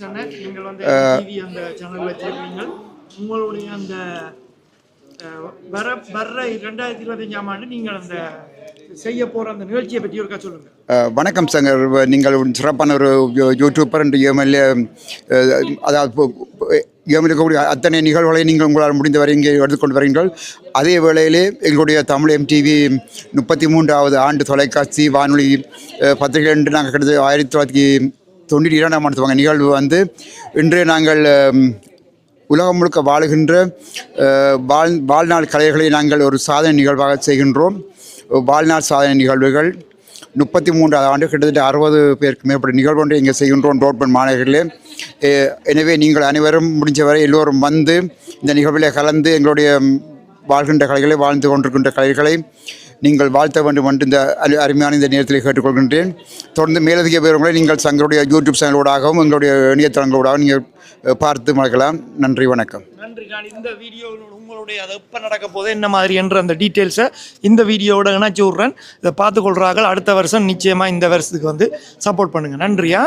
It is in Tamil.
சொன்ன நீங்கள் வந்து டிவி அந்த சேனல் வச்சிருக்கீங்க உங்களுடைய அந்த வர்ற 2025ஆம் ஆண்டு நீங்கள் அந்த செய்ய போகிற அந்த நிகழ்ச்சியை பற்றி ஒருக்கா சொல்லுங்கள். வணக்கம் சங்கர், நீங்கள் சிறப்பான ஒரு யூடியூப்பர் என்று ஏஎம்எல்ஏ, அதாவது ஏஎம்எல் இருக்கக்கூடிய அத்தனை நிகழ்வுகளை நீங்கள் உங்களால் முடிந்தவரை இங்கே எடுத்துக்கொண்டு வருகிறீர்கள். அதே வேளையிலே எங்களுடைய தமிழ் எம்டிவி 33வது ஆண்டு தொலைக்காட்சி வானொலி பத்திரிகை என்று நாங்கள் கிட்டத்தட்ட 1992ஆம் ஆண்டு துவங்க நிகழ்வு வந்து இன்று நாங்கள் உலகம் முழுக்க வாழுகின்ற வாழ்நாள் கலைகளை நாங்கள் ஒரு சாதனை நிகழ்வாக செய்கின்றோம். வாழ்நாள் சாதனை நிகழ்வுகள் 33வது ஆண்டு கிட்டத்தட்ட 60 பேருக்கு மேற்பட்ட நிகழ்வு ஒன்றை இங்கே செய்கின்றோம் டோட்மண்ட் மாநகரிலே. எனவே நீங்கள் அனைவரும் முடிஞ்சவரை எல்லோரும் வந்து இந்த நிகழ்விலே கலந்து எங்களுடைய வாழ்கின்ற கலைகளை வாழ்ந்து கொண்டிருக்கின்ற கலைகளை நீங்கள் வாழ்த்த வேண்டும் என்று இந்த அருமையான இந்த நேரத்தில் கேட்டுக்கொள்கின்றேன். தொடர்ந்து மேலதிக விவரங்களை நீங்கள் சங்களுடைய யூடியூப் சேனலோடாகவும் எங்களுடைய இணையதளங்களோடாகவும் நீங்கள் பார்த்து மறக்கலாம். நன்றி, வணக்கம். நன்றி. நான் இந்த வீடியோ உங்களுடைய அது எப்போ நடக்க போது என்ன மாதிரி என்ற அந்த டீட்டெயில்ஸை இந்த வீடியோவோட இணைச்சி விட்றேன். இதை பார்த்துக்கொள்கிறார்கள். அடுத்த வருஷம் நிச்சயமாக இந்த வருஷத்துக்கு வந்து சப்போர்ட் பண்ணுங்கள். நன்றியா.